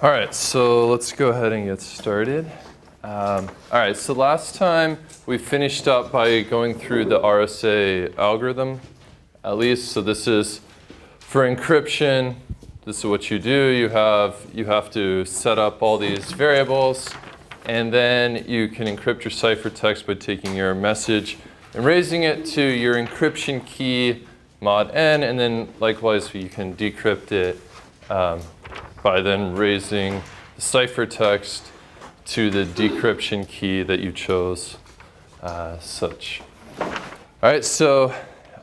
All right, so let's go ahead and get started. All right, so last time we finished up by going through the RSA algorithm, at least. So this is for encryption. This is what you do. You have to set up all these variables, and then you can encrypt your ciphertext by taking your message and raising it to your encryption key mod n, and then likewise you can decrypt it by then raising the ciphertext to the decryption key that you chose, such. All right, so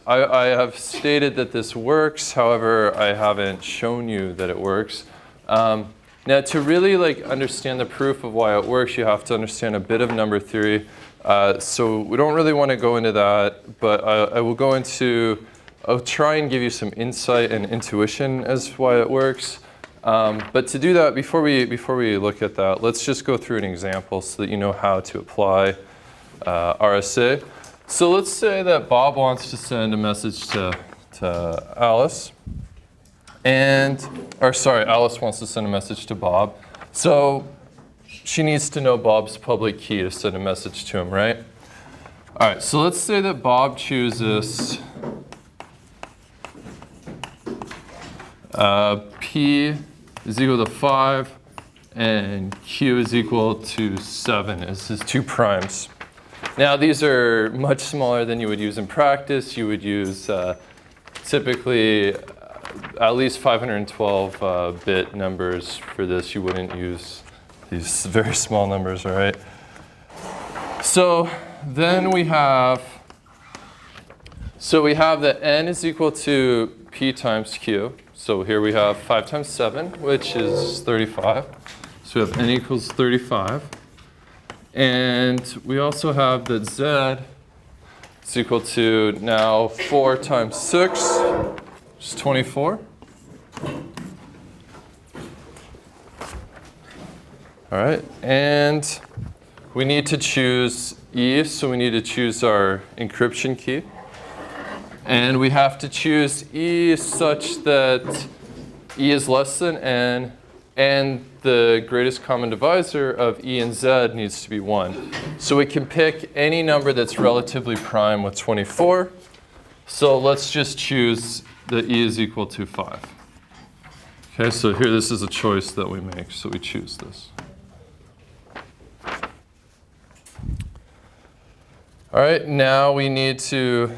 I have stated that this works. However, I haven't shown you that it works. Now, to really understand the proof of why it works, you have to understand a bit of number theory. So we don't really want to go into that, but I'll try and give you some insight and intuition as to why it works. But to do that, before we look at that, let's just go through an example so that you know how to apply RSA. So let's say that Bob wants to send a message to Alice, Alice wants to send a message to Bob. So she needs to know Bob's public key to send a message to him, right? All right, so let's say that Bob chooses P is equal to 5 and Q is equal to 7 as his two primes. Now these are much smaller than you would use in practice. You would use typically at least 512-bit numbers for this. You wouldn't use these very small numbers, all right? So then we have that n is equal to P times Q. So here we have 5 times 7, which is 35. So we have n equals 35. And we also have that z is equal to now 4 times 6, which is 24. All right, and we need to choose E, so we need to choose our encryption key. And we have to choose E such that E is less than N, and the greatest common divisor of E and Z needs to be 1. So we can pick any number that's relatively prime with 24. So let's just choose that E is equal to 5. Okay, so here this is a choice that we make, so we choose this. All right, now we need to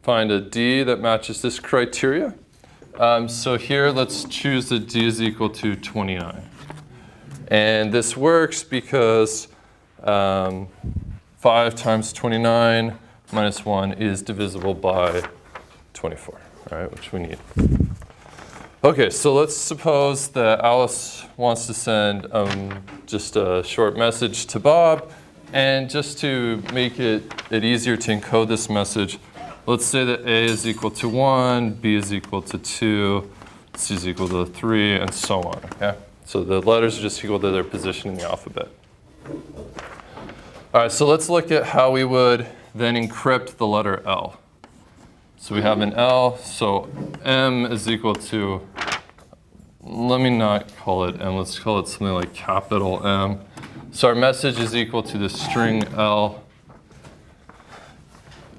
find a D that matches this criteria. So here, let's choose that D is equal to 29. And this works because 5 times 29 minus 1 is divisible by 24, all right, which we need. Okay, so let's suppose that Alice wants to send just a short message to Bob. And just to make it easier to encode this message, let's say that A is equal to 1, B is equal to 2, C is equal to 3, and so on, okay? So the letters are just equal to their position in the alphabet. All right, so let's look at how we would then encrypt the letter L. So we have an L, so M is equal to, let me not call it M, let's call it something like capital M. So our message is equal to the string L.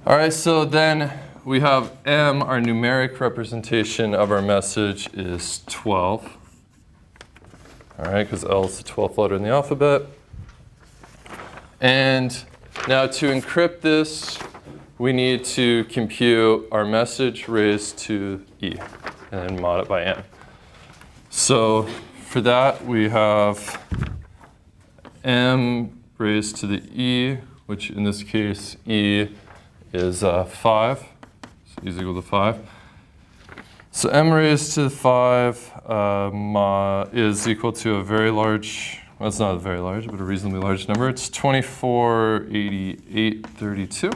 All right, so then we have M, our numeric representation of our message is 12. All right, because L is the 12th letter in the alphabet. And now to encrypt this, we need to compute our message raised to E and mod it by n. So for that, we have M raised to the E, which in this case, E is 5, so E is equal to 5. So M raised to the 5 is equal to a very large, well, it's not very large, but a reasonably large number. It's 248832.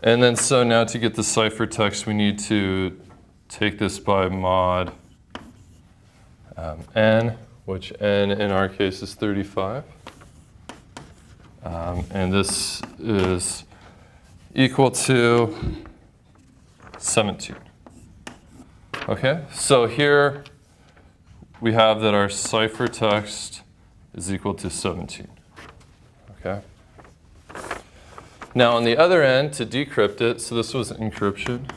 And then so now to get the ciphertext, we need to take this by mod n, which n in our case is 35. And this is equal to 17. Okay, so here we have that our ciphertext is equal to 17. Okay. Now on the other end, to decrypt it, so this was encryption.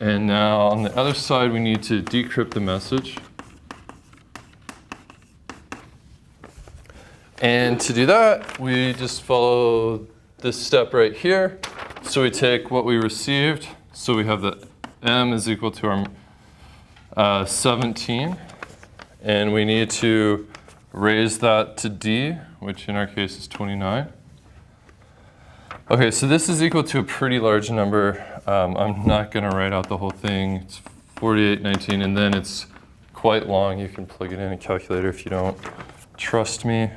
And now on the other side, we need to decrypt the message. And to do that, we just follow this step right here. So we take what we received. So we have that M is equal to our 17. And we need to raise that to D, which in our case is 29. Okay, so this is equal to a pretty large number. I'm not going to write out the whole thing. It's 4819, and then it's quite long. You can plug it in a calculator if you don't trust me.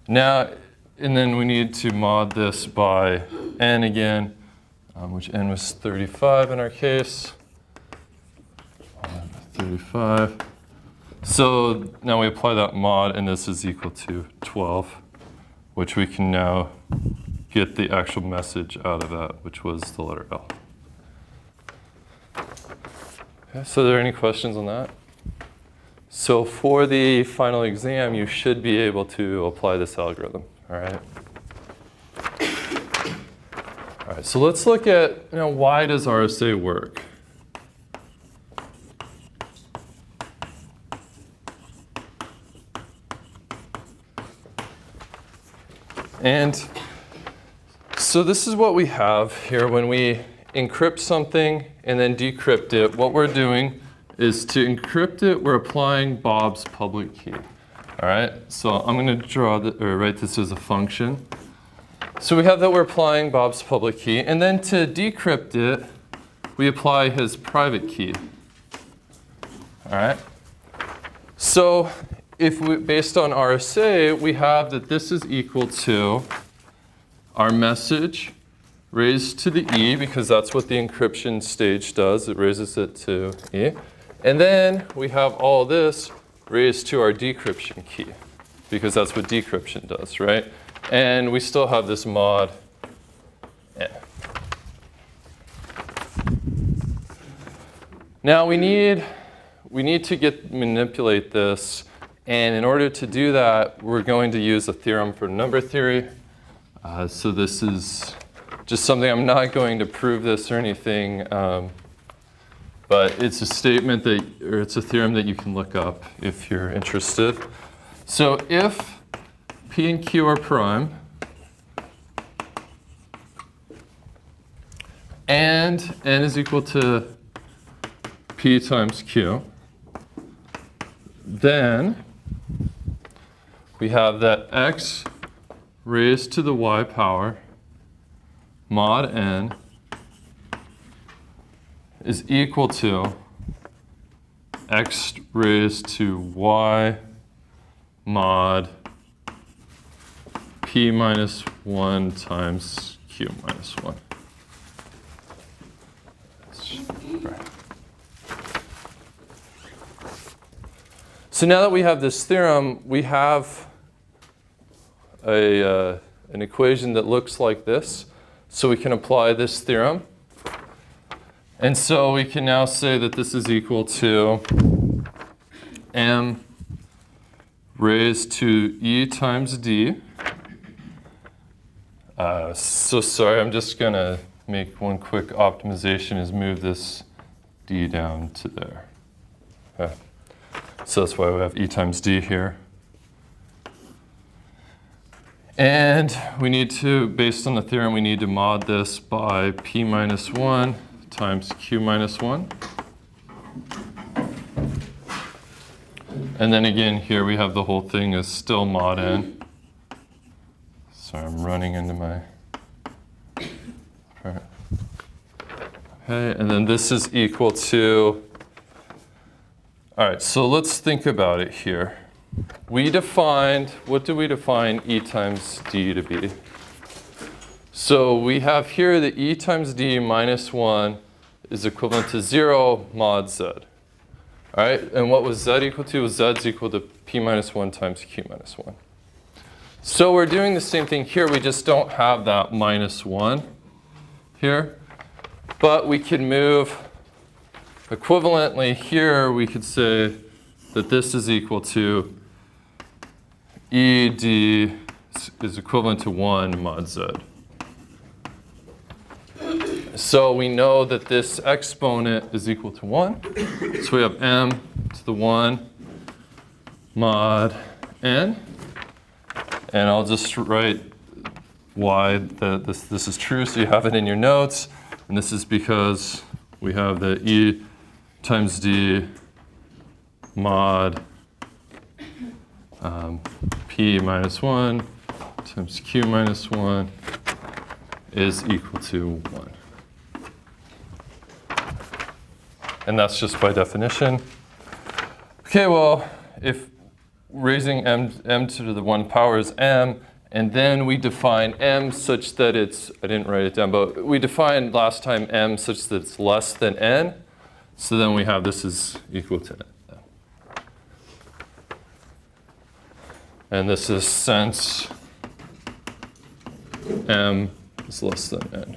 Now, and then we need to mod this by n again, which n was 35 in our case. 35. So now we apply that mod, and this is equal to 12, which we can now get the actual message out of that, which was the letter L. Okay, so are there any questions on that? So for the final exam, you should be able to apply this algorithm, all right? All right, so let's look at, why does RSA work? And so this is what we have here when we encrypt something and then decrypt it. What we're doing is to encrypt it, we're applying Bob's public key. All right, so I'm going to write this as a function. So we have that we're applying Bob's public key, and then to decrypt it, we apply his private key. All right. So if we, based on RSA, we have that this is equal to our message raised to the E, because that's what the encryption stage does. It raises it to E. And then we have all this raised to our decryption key, because that's what decryption does, right? And we still have this mod N. Now we need to manipulate this, and in order to do that, we're going to use a theorem for number theory. So this is just something, I'm not going to prove this or anything, but it's a statement that, or it's a theorem that you can look up if you're interested. So if P and Q are prime, and N is equal to P times Q, then we have that X raised to the Y power mod N is equal to X raised to Y mod P minus 1 times Q minus 1. So now that we have this theorem, we have an equation that looks like this. So we can apply this theorem. And so we can now say that this is equal to M raised to E times D. So sorry, I'm just going to make one quick optimization, is move this D down to there. Okay. So that's why we have E times D here. And we need to, based on the theorem, we need to mod this by P minus 1 times Q minus 1. And then again, here we have the whole thing is still mod N. Sorry, I'm running into my... Okay, and then this is equal to... All right, so let's think about it here. We defined, what do we define E times D to be? So we have here that E times D minus 1 is equivalent to 0 mod Z. All right, and what was Z equal to? Z is equal to P minus 1 times Q minus 1. So we're doing the same thing here, we just don't have that minus 1 here. But we can move equivalently here, we could say that this is equal to ED is equivalent to 1 mod Z. So we know that this exponent is equal to 1. So we have m to the 1 mod n. And I'll just write why this is true, so you have it in your notes. And this is because we have the E times D mod P minus 1 times Q minus 1 is equal to 1. And that's just by definition. Okay, well, if raising m to the 1 power is m, and then we define m such that it's, I didn't write it down, but we defined last time m such that it's less than n. So then we have this is equal to n. And this is since m is less than n.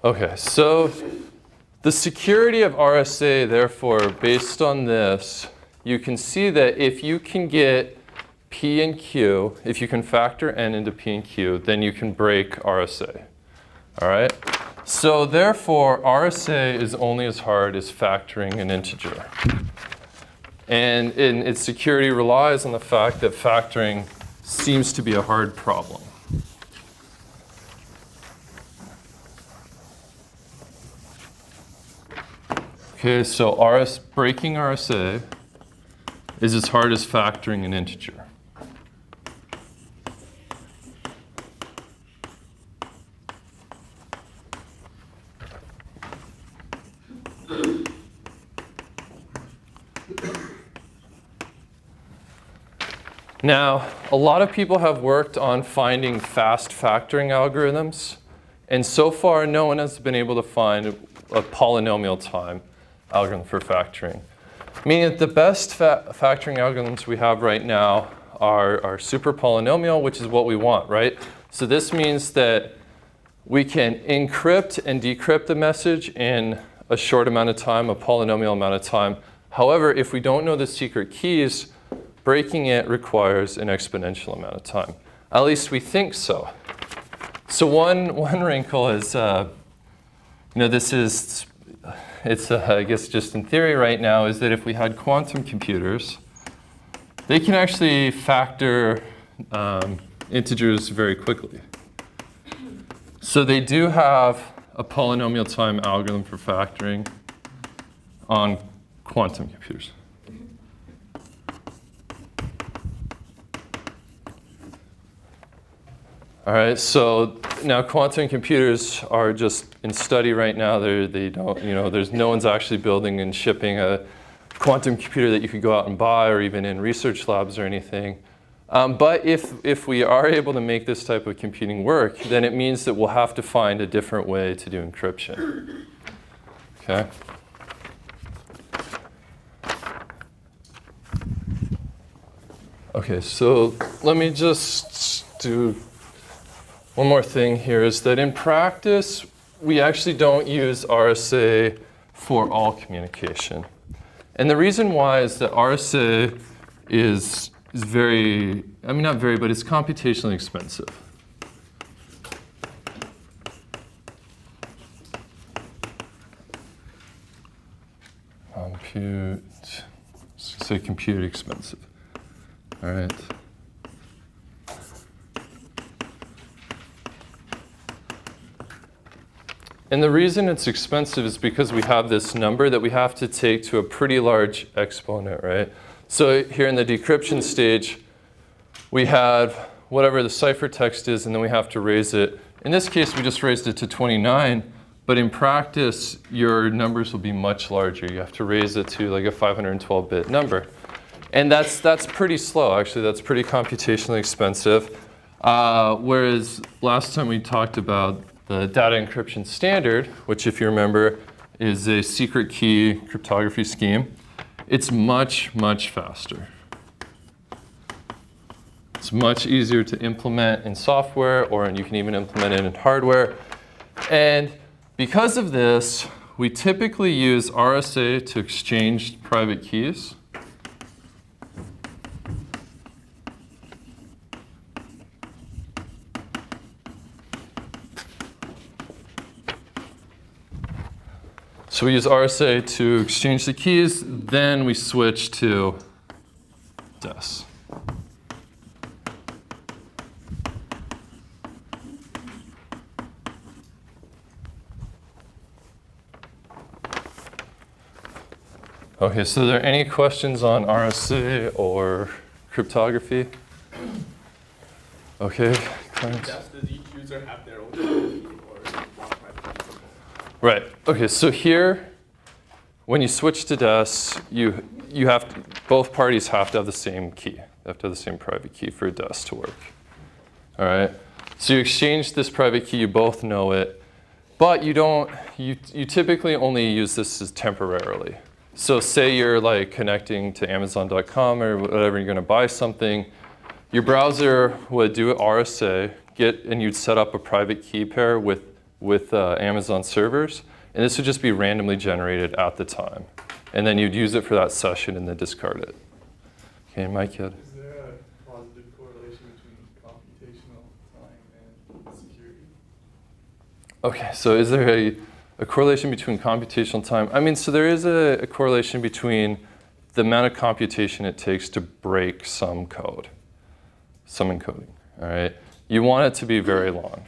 Okay, so the security of RSA, therefore, based on this, you can see that if you can get P and Q, if you can factor n into P and Q, then you can break RSA. All right? So therefore, RSA is only as hard as factoring an integer. And its security relies on the fact that factoring seems to be a hard problem. Okay, so breaking RSA is as hard as factoring an integer. Now, a lot of people have worked on finding fast factoring algorithms, and so far no one has been able to find a polynomial time algorithm for factoring. Meaning that the best factoring algorithms we have right now are super polynomial, which is what we want, right? So this means that we can encrypt and decrypt the message in a short amount of time, a polynomial amount of time. However, if we don't know the secret keys, breaking it requires an exponential amount of time. At least we think so. So one wrinkle is, this is, it's I guess just in theory right now, is that if we had quantum computers, they can actually factor integers very quickly. So they do have a polynomial time algorithm for factoring on quantum computers. All right, so now quantum computers are just in study right now. They don't, there's no one's actually building and shipping a quantum computer that you could go out and buy, or even in research labs or anything. But if we are able to make this type of computing work, then it means that we'll have to find a different way to do encryption. Okay. Okay, so let me just do one more thing here, is that in practice, we actually don't use RSA for all communication. And the reason why is that RSA is very, not very, but it's computationally expensive. Compute expensive. All right. And the reason it's expensive is because we have this number that we have to take to a pretty large exponent, right? So here in the decryption stage, we have whatever the ciphertext is, and then we have to raise it. In this case, we just raised it to 29, but in practice, your numbers will be much larger. You have to raise it to like a 512-bit number. And that's pretty slow, actually. That's pretty computationally expensive. Whereas last time we talked about the data encryption standard, which, if you remember, is a secret key cryptography scheme. It's much, much faster. It's much easier to implement in software, or you can even implement it in hardware. And because of this, we typically use RSA to exchange private keys. So we use RSA to exchange the keys, then we switch to DES. Okay, so are there any questions on RSA or cryptography? Okay, Clarence? Does each user have their own key or one private key? Right. Okay, so here, when you switch to DES, you have to, both parties have to have the same key. They have to have the same private key for DES to work. All right. So you exchange this private key. You both know it, but you don't. You typically only use this as temporarily. So say you're like connecting to Amazon.com or whatever, you're going to buy something. Your browser would do an RSA, and you'd set up a private key pair with Amazon servers, and this would just be randomly generated at the time. And then you'd use it for that session and then discard it. Okay, my kid. Is there a positive correlation between computational time and security? Okay, so is there a correlation between computational time? I mean, so there is a correlation between the amount of computation it takes to break some code, some encoding, all right? You want it to be very long.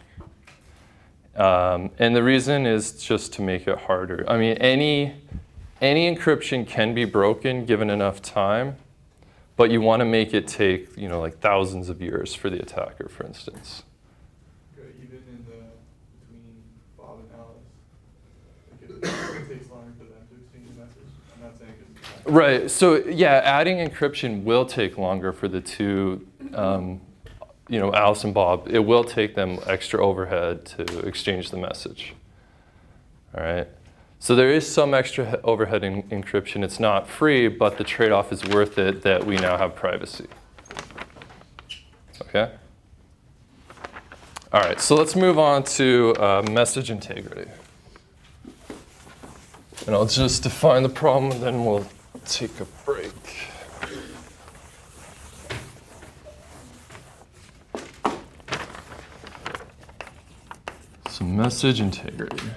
And the reason is just to make it harder. I mean, any encryption can be broken given enough time, but you want to make it take, like thousands of years for the attacker, for instance. Okay, even in between Bob and Alice, it takes longer for them to exchange a message. I'm not saying it's Right. So yeah, adding encryption will take longer for the two. Alice and Bob, it will take them extra overhead to exchange the message. All right. So there is some extra overhead in encryption. It's not free, but the trade-off is worth it that we now have privacy. Okay. All right. So let's move on to message integrity. And I'll just define the problem, and then we'll take a break. So message integrity.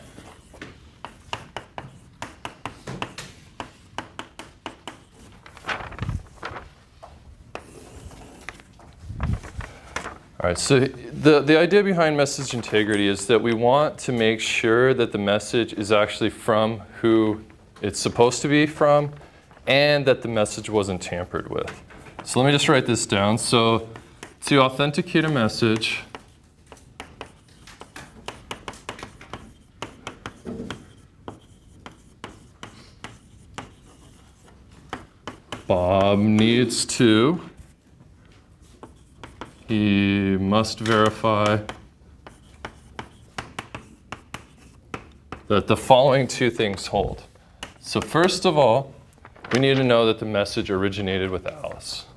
All right, so the idea behind message integrity is that we want to make sure that the message is actually from who it's supposed to be from, and that the message wasn't tampered with. So let me just write this down. So to authenticate a message, Bob needs to, he must verify that the following two things hold. So first of all, we need to know that the message originated with Alice.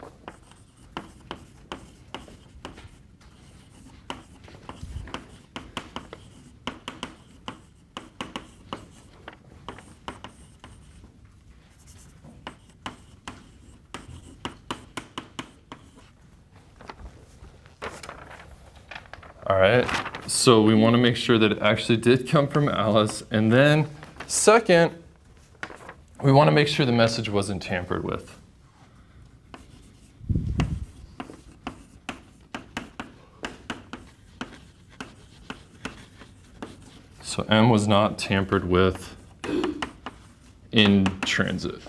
All right, so we want to make sure that it actually did come from Alice. And then second, we want to make sure the message wasn't tampered with. So M was not tampered with in transit.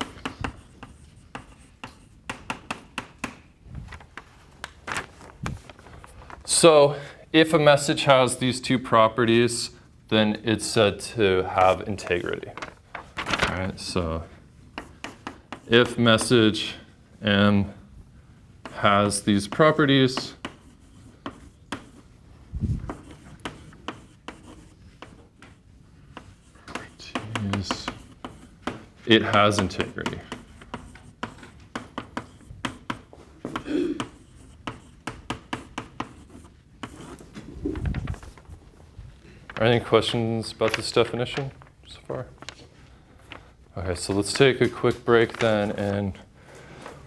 So if a message has these two properties, then it's said to have integrity. All right, so if message M has these properties, it has integrity. Are there any questions about this definition so far? Okay, so let's take a quick break then and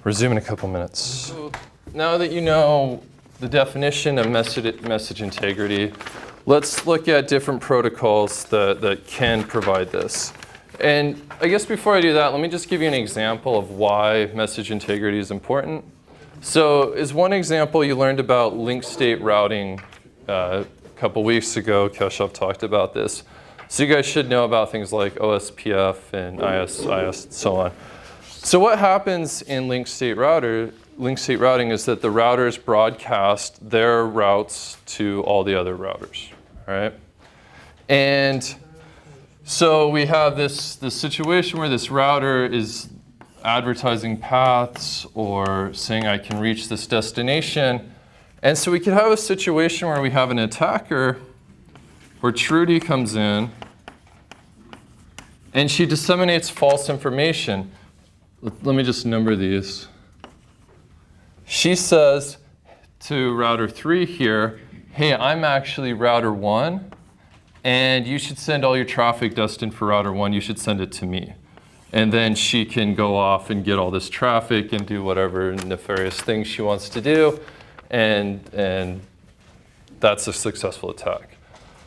resume in a couple minutes. So now that you know the definition of message integrity, let's look at different protocols that can provide this. And I guess before I do that, let me just give you an example of why message integrity is important. So as one example, you learned about link state routing a couple weeks ago. Keshav talked about this. So you guys should know about things like OSPF and IS, and so on. So what happens in link state routing is that the routers broadcast their routes to all the other routers, right? And so we have this situation where this router is advertising paths or saying I can reach this destination. And so we could have a situation where we have an attacker where Trudy comes in and she disseminates false information. Let me just number these. She says to router 3 here, hey, I'm actually router 1, and you should send all your traffic destined for router 1, you should send it to me. And then she can go off and get all this traffic and do whatever nefarious things she wants to do, and that's a successful attack.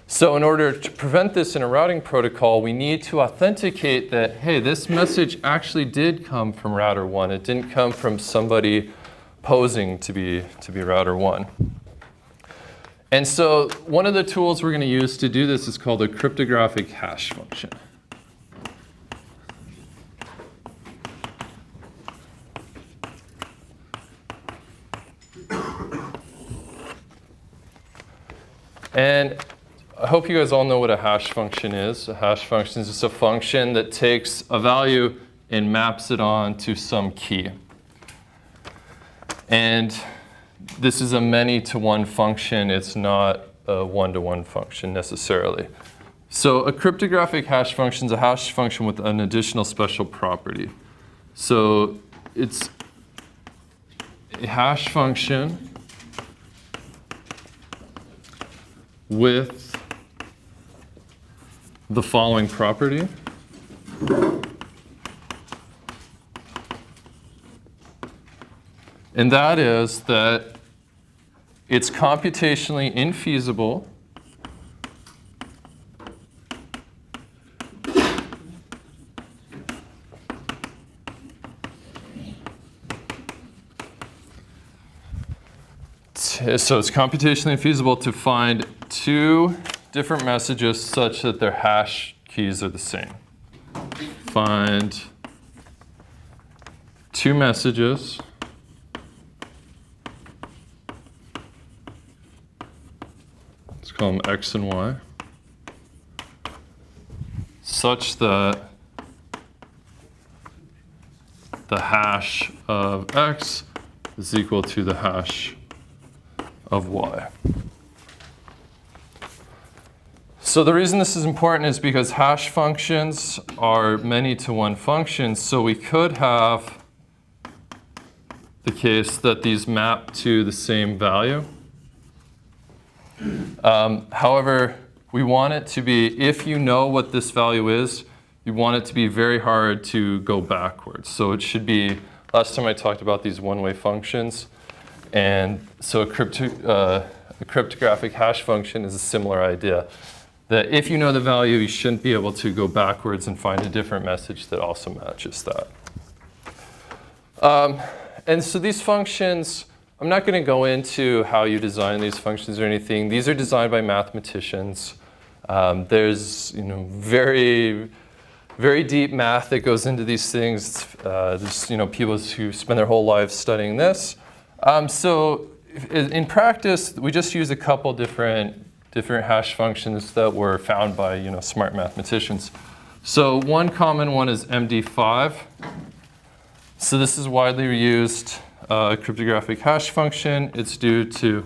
So in order to prevent this in a routing protocol, we need to authenticate that, hey, this message actually did come from router 1. It didn't come from somebody posing to be router 1. And so one of the tools we're going to use to do this is called a cryptographic hash function. And I hope you guys all know what a hash function is. A hash function is just a function that takes a value and maps it on to some key. And this is a many-to-one function. It's not a one-to-one function necessarily. So a cryptographic hash function is a hash function with an additional special property. So it's a hash function with the following property. And that is that it's computationally infeasible to find two different messages such that their hash keys are the same. Find two messages let's call them X and Y, such that the hash of X is equal to the hash of Y. So the reason this is important is because hash functions are many-to-one functions, so we could have the case that these map to the same value. However, we want it to be, if you know what this value is, you want it to be very hard to go backwards. So it should be, last time I talked about these one-way functions, and so a cryptographic hash function is a similar idea. That if you know the value, you shouldn't be able to go backwards and find a different message that also matches that. And so these functions, I'm not going to go into how you design these functions or anything. These are designed by mathematicians. There's very, very deep math that goes into these things. There's people who spend their whole lives studying this. So in practice, we just use a couple different hash functions that were found by smart mathematicians. So one common one is MD5. So this is widely used cryptographic hash function. It's due to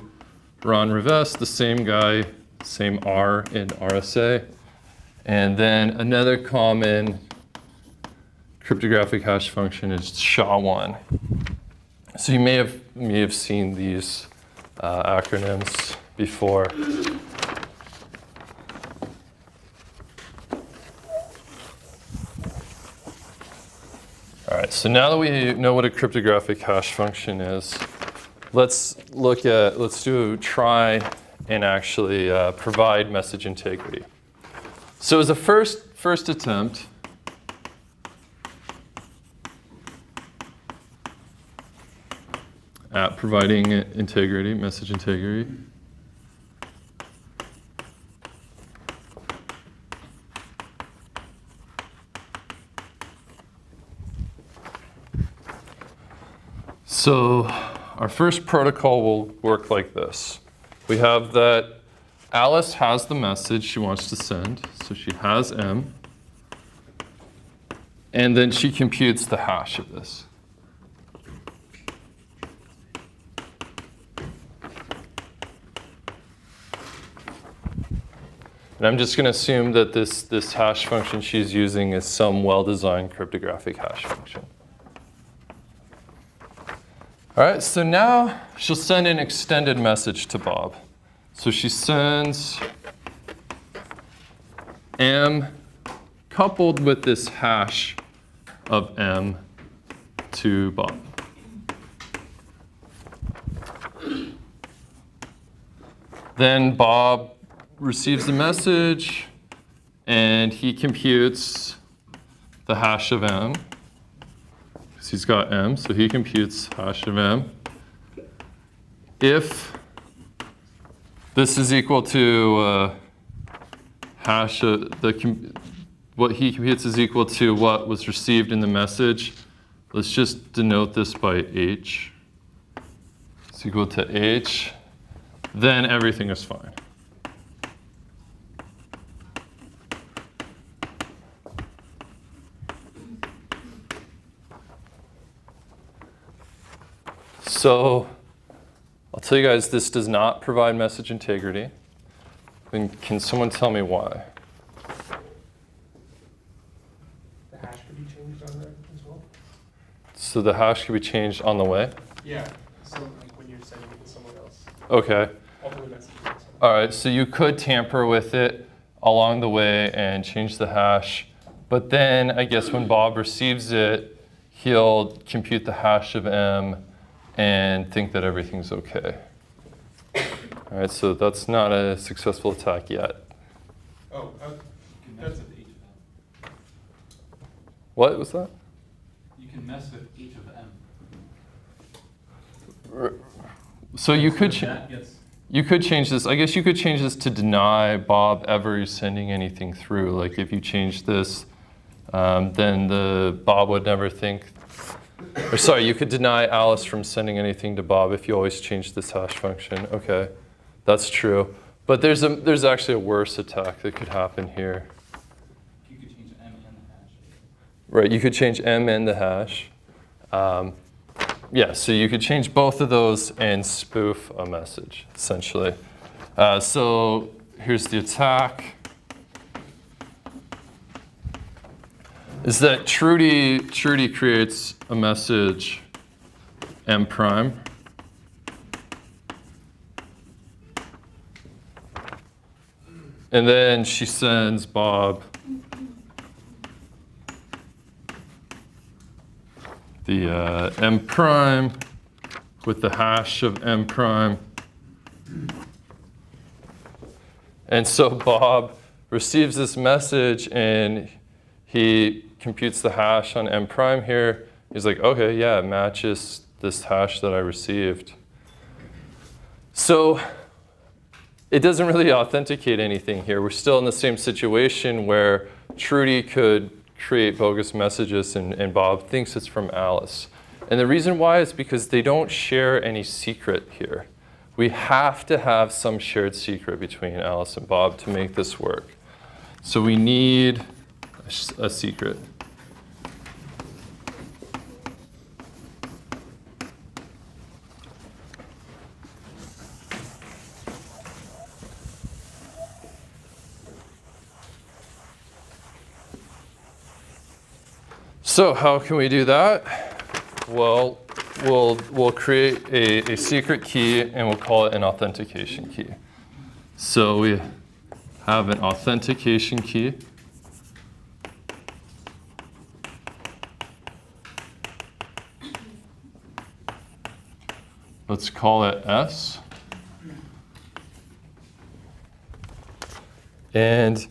Ron Rivest, the same guy, same R in RSA. And then another common cryptographic hash function is SHA-1. So you may have seen these acronyms before. so now that we know what a cryptographic hash function is, let's do a try and actually provide message integrity. So as a first attempt, at providing integrity, message integrity, so our first protocol will work like this. We have that Alice has the message she wants to send, so she has M, and then she computes the hash of this. And I'm just going to assume that this hash function she's using is some well-designed cryptographic hash function. All right, so now she'll send an extended message to Bob. So she sends M coupled with this hash of M to Bob. Then Bob receives the message and he computes the hash of M. Because he's got M, so he computes hash of M. If this is equal to hash of what he computes is equal to what was received in the message, let's just denote this by H. It's equal to H. Then everything is fine. So I'll tell you guys, this does not provide message integrity. And can someone tell me why? The hash could be changed on there as well? So the hash can be changed on the way? Yeah, so like when you're sending it to someone else. Okay. Ultimate message. All right, so you could tamper with it along the way and change the hash. But then I guess when Bob receives it, he'll compute the hash of M and think that everything's okay. All right, so that's not a successful attack yet. Oh, That's with each of M. What was that? You can mess with each of M. So you could That gets you could change this. I guess you could change this to deny Bob ever sending anything through. Like if you change this, then the Bob would never think. Or sorry, you could deny Alice from sending anything to Bob if you always change this hash function. Okay, that's true. But there's actually a worse attack that could happen here. you could change M and the hash. Right, you could change M and the hash. Yeah, so you could change both of those and spoof a message, essentially. So here's the attack. Is that Trudy creates a message M prime. And then she sends Bob the M prime with the hash of M prime. And so Bob receives this message and he computes the hash on M prime here. He's like, okay, yeah, it matches this hash that I received. So it doesn't really authenticate anything here. We're still in the same situation where Trudy could create bogus messages and Bob thinks it's from Alice. And the reason why is because they don't share any secret here. We have to have some shared secret between Alice and Bob to make this work. So we need a secret. So how can we do that? Well, we'll create a secret key and we'll call it an authentication key. So we have an authentication key. let's call it S. And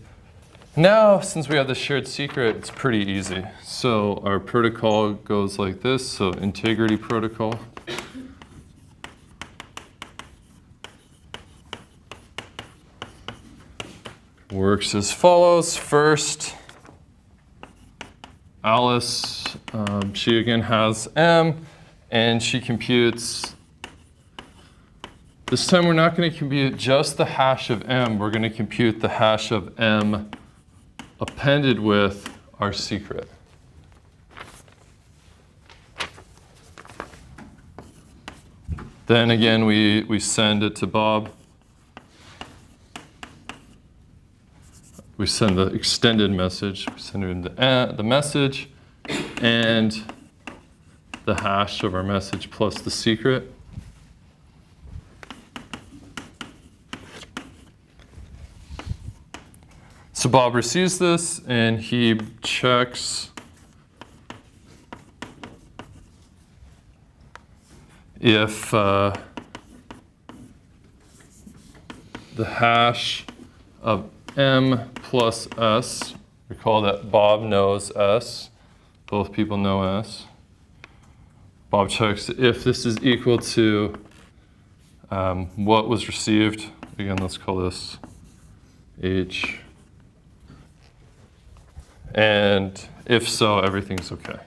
now, since we have the shared secret, it's pretty easy. So our protocol goes like this, so integrity protocol. Works as follows. First, Alice, she again has M, and she computes. This time we're not going to compute just the hash of M, we're going to compute the hash of M appended with our secret. Then again, we send it to Bob. We send the extended message, we send him the message and the hash of our message plus the secret. So Bob receives this and he checks if the hash of M plus S, recall that Bob knows S, both people know S. Bob checks if this is equal to what was received. Again, let's call this H. And if so, everything's okay.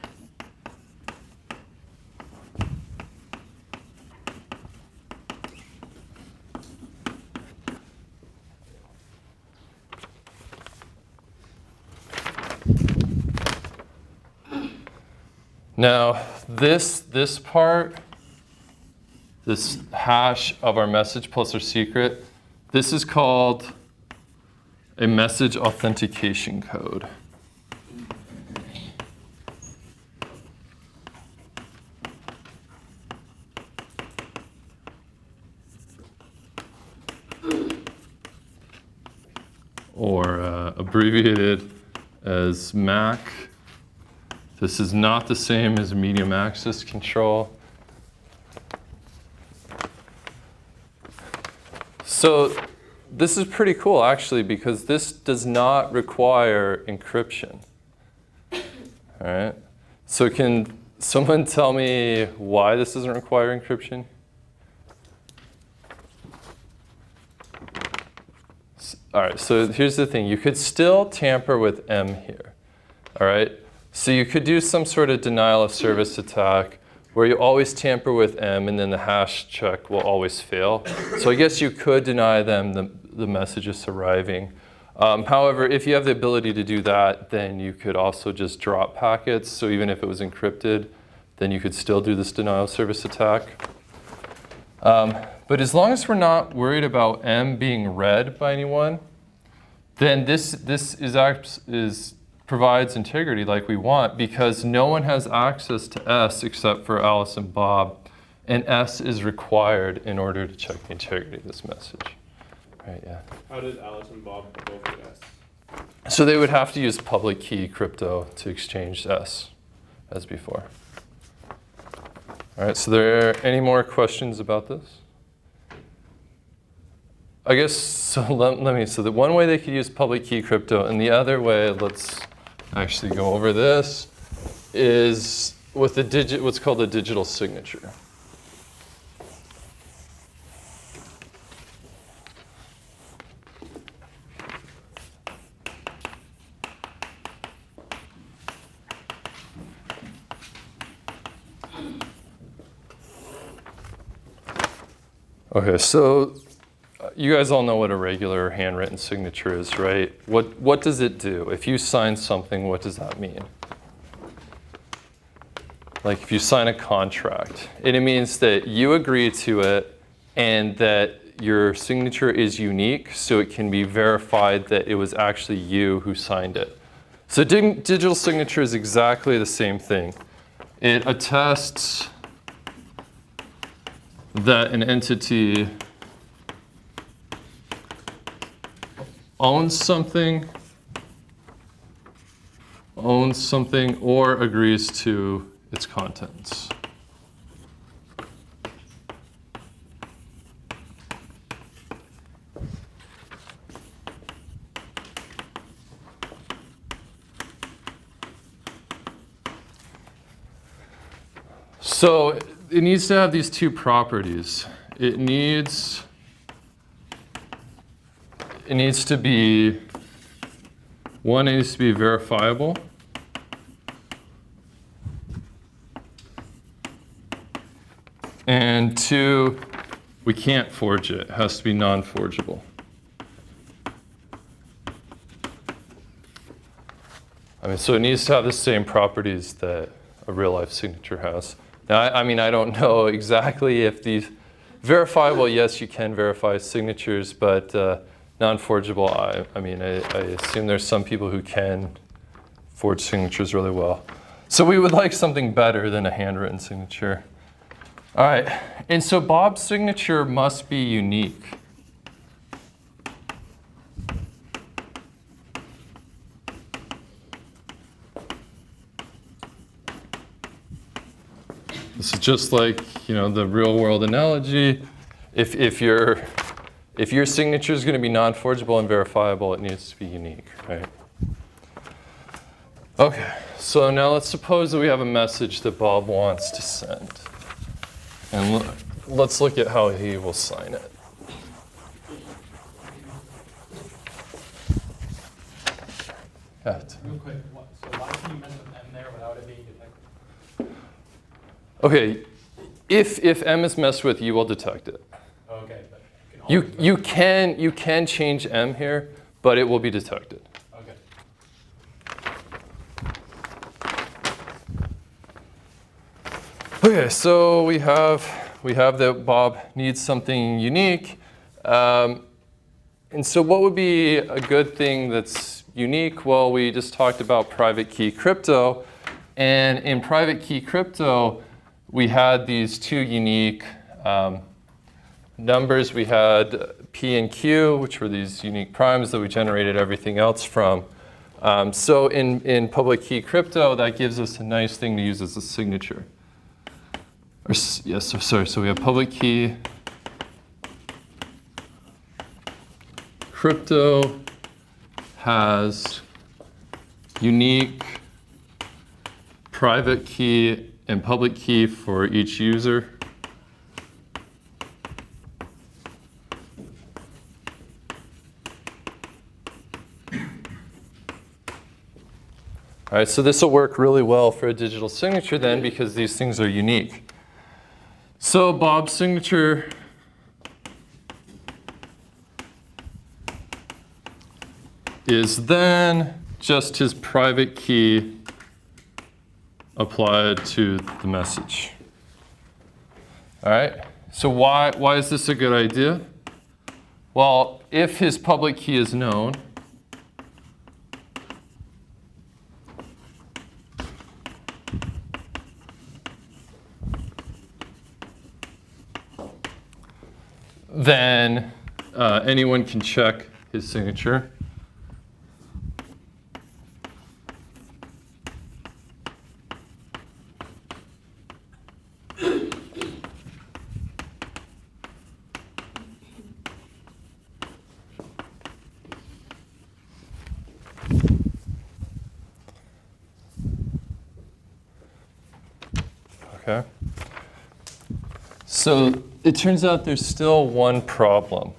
Now, this part, this hash of our message plus our secret, this is called a message authentication code. Or abbreviated as MAC. This is not the same as medium access control. So this is pretty cool actually because this does not require encryption. All right. So can someone tell me why this doesn't require encryption? All right, so here's the thing. You could still tamper with M here, all right? So you could do some sort of denial of service attack where you always tamper with M and then the hash check will always fail. So I guess you could deny them the messages arriving. However, if you have the ability to do that, then you could also just drop packets. So even if it was encrypted, then you could still do this denial of service attack. But as long as we're not worried about M being read by anyone, then this provides integrity like we want because no one has access to S except for Alice and Bob, and S is required in order to check the integrity of this message. Right? Yeah. How did Alice and Bob both get S? So they would have to use public key crypto to exchange S as before. All right. So there are any more questions about this? I guess, so let me, so the one way they could use public key crypto and the other way, let's actually go over this, is with what's called a digital signature. Okay, so you guys all know what a regular handwritten signature is, right? What does it do? If you sign something, what does that mean? Like if you sign a contract, it means that you agree to it and that your signature is unique, so it can be verified that it was actually you who signed it. So digital signature is exactly the same thing. It attests that an entity owns something, or agrees to its contents. So it needs to have these two properties. It needs to be, one, it needs to be verifiable. And two, we can't forge it. It has to be non-forgeable. I mean, so it needs to have the same properties that a real-life signature has. Now, I mean, I don't know exactly if these verifiable, yes, you can verify signatures, but non-forgeable, I mean, I assume there's some people who can forge signatures really well. So we would like something better than a handwritten signature. All right, and so Bob's signature must be unique. This is just like, you know, the real world analogy. If your signature is going to be non-forgeable and verifiable, it needs to be unique, right? Okay, so now let's suppose that we have a message that Bob wants to send. And let's look at how he will sign it. Yeah. Real quick, so why can you mess with M there without it being detected? Okay, if M is messed with, you will detect it. Okay, but you can always You can change M here, but it will be detected. Okay. Okay, so we have that Bob needs something unique. And so what would be a good thing that's unique? Well, we just talked about private key crypto. And in private key crypto, we had these two unique numbers. We had P and Q, which were these unique primes that we generated everything else from. So in public key crypto, that gives us a nice thing to use as a signature. Yes, sorry, so we have public key crypto has unique private key and public key for each user. All right, so this will work really well for a digital signature then because these things are unique. So Bob's signature is then just his private key applied to the message. All right, so why is this a good idea? Well, if his public key is known, then anyone can check his signature. Okay. So it turns out there's still one problem.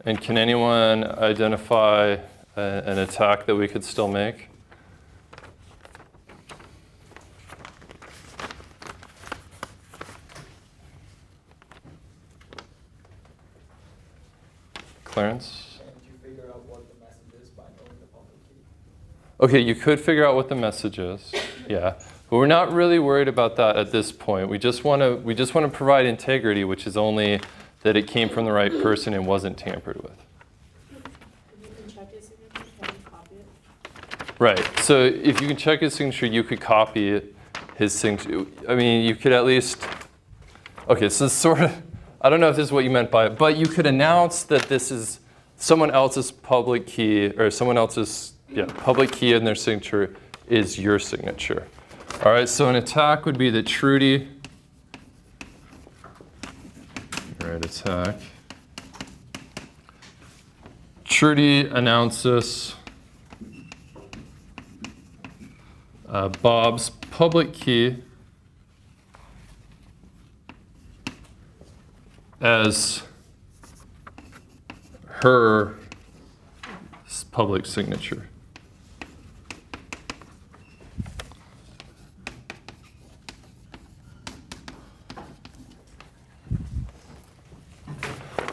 And can anyone identify an attack that we could still make? Clarence? Can't you figure out what the message is by knowing the public key? Okay, you could figure out what the message is, yeah. But we're not really worried about that at this point. We just want to provide integrity, which is only that it came from the right person and wasn't tampered with. You can check his signature, can you copy it? Right. So if you can check his signature, you could copy his signature. I mean, you could at least. Okay, so sort of. I don't know if this is what you meant by it, but you could announce that this is someone else's public key or someone else's public key in their signature is your signature. All right, so an attack would be that Trudy, right, attack. Trudy announces Bob's public key as her public signature.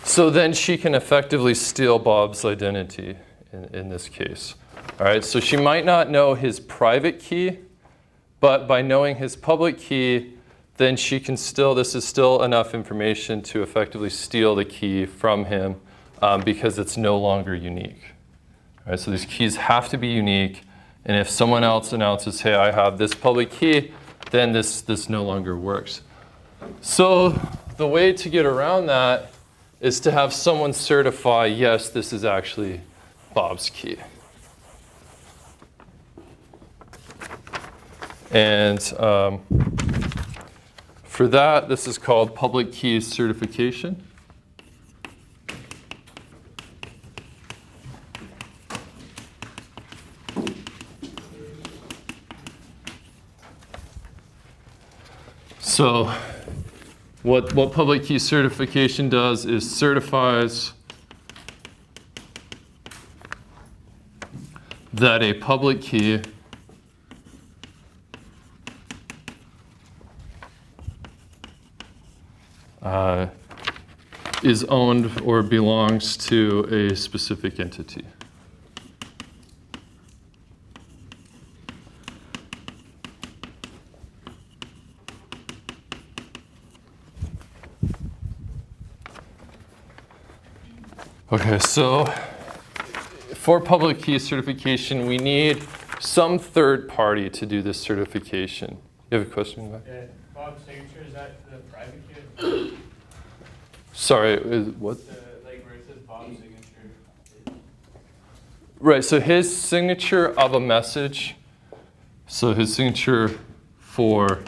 So then she can effectively steal Bob's identity in this case. All right, so she might not know his private key, but by knowing his public key, then she can still, this is still enough information to effectively steal the key from him because it's no longer unique. All right, so these keys have to be unique, and if someone else announces, hey, I have this public key, then this no longer works. So the way to get around that is to have someone certify, yes, this is actually Bob's key. And for that, this is called public key certification. So what public key certification does is certifies that a public key is owned or belongs to a specific entity. Okay, so for public key certification, we need some third party to do this certification. You have a question, Mike? Yeah, Bob's signature, is that the private key? Sorry, what? Like where it says Bob's signature. Right, so his signature of a message, so his signature for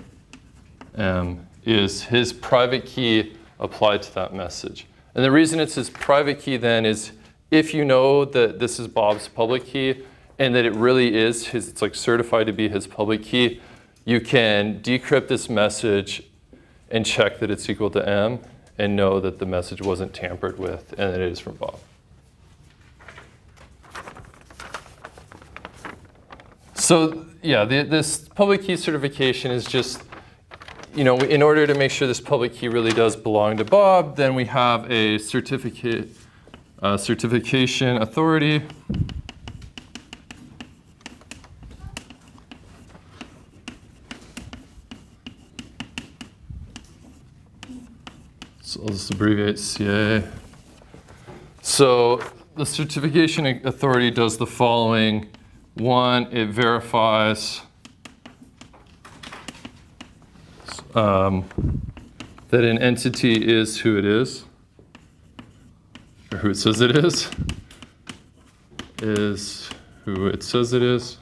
is his private key applied to that message. And the reason it's his private key then is if you know that this is Bob's public key and that it really is his, it's like certified to be his public key, you can decrypt this message and check that it's equal to M and know that the message wasn't tampered with and that it is from Bob. So yeah, this public key certification is just, you know, in order to make sure this public key really does belong to Bob, then we have a certification authority. So I'll just abbreviate CA. So the certification authority does the following. One, it verifies that an entity is who it is, or who it says it is who it says it is.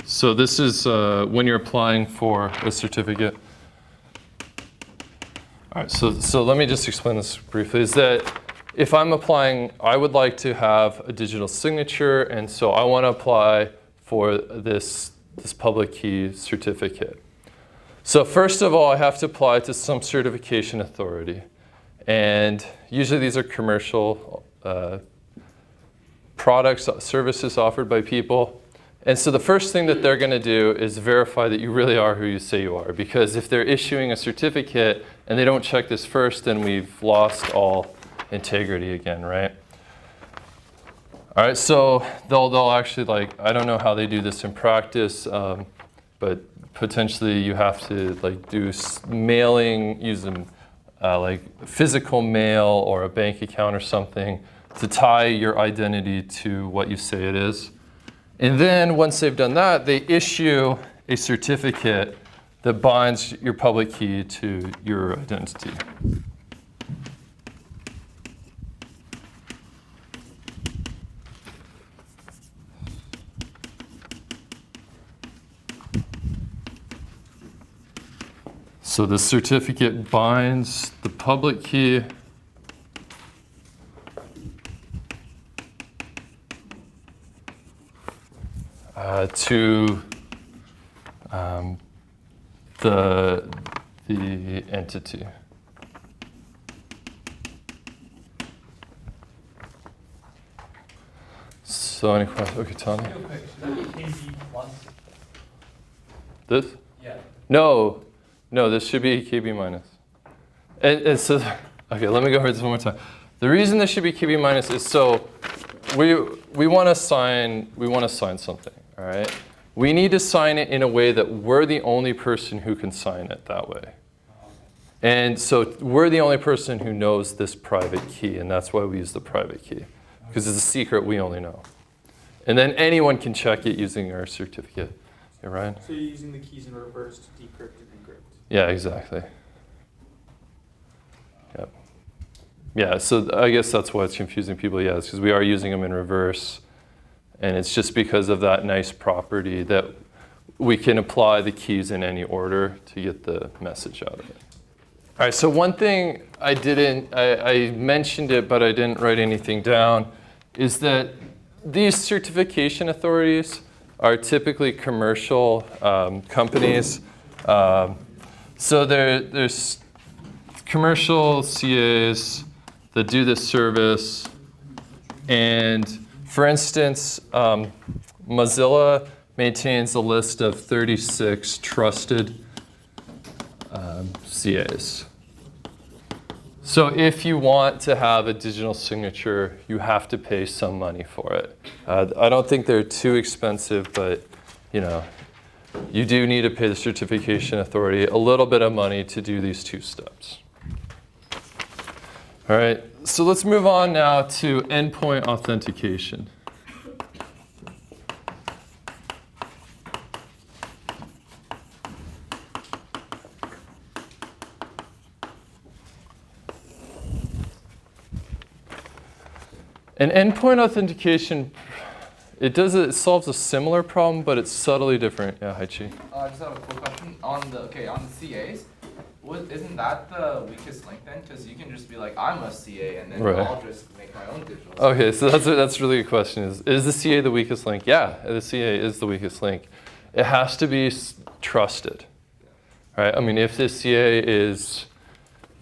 So this is when you're applying for a certificate. All right, so let me just explain this briefly, is that if I'm applying, I would like to have a digital signature, and so I want to apply for this public key certificate. So first of all, I have to apply to some certification authority. And usually these are commercial products, services offered by people. And so the first thing that they're going to do is verify that you really are who you say you are. Because if they're issuing a certificate and they don't check this first, then we've lost all integrity again, right? All right, so they'll actually, like, I don't know how they do this in practice, but potentially you have to like do mailing, use them like physical mail or a bank account or something to tie your identity to what you say it is. And then once they've done that, they issue a certificate that binds your public key to your identity. So the certificate binds the public key to the entity. So any questions? Okay, Tony. Real quick, should that be KB plus? This? Yeah. No, this should be KB minus. And so, okay, let me go over this one more time. The reason this should be KB minus is so we want to sign something, all right? We need to sign it in a way that we're the only person who can sign it that way. And so we're the only person who knows this private key, and that's why we use the private key, because it's a secret we only know. And then anyone can check it using our certificate. Yeah, Ryan? So you're using the keys in reverse to decrypt and encrypt. Yeah, exactly. Yep. Yeah, so I guess that's why it's confusing people. Yeah, it's because we are using them in reverse. And it's just because of that nice property that we can apply the keys in any order to get the message out of it. All right, so one thing I mentioned it, but I didn't write anything down, is that these certification authorities are typically commercial companies. So there's commercial CAs that do this service. And for instance, Mozilla maintains a list of 36 trusted CAs. So if you want to have a digital signature, you have to pay some money for it. I don't think they're too expensive, but you do need to pay the certification authority a little bit of money to do these two steps. All right, so let's move on now to endpoint authentication. And endpoint authentication, it solves a similar problem, but it's subtly different. Yeah, Haichi. I just have a quick question on the CAs. Isn't that the weakest link then? Because you can just be like, I'm a CA, and then Right. I'll just make my own digital. Okay, so that's really a good question. Is the CA the weakest link? Yeah, the CA is the weakest link. It has to be trusted, right? I mean, if the CA is,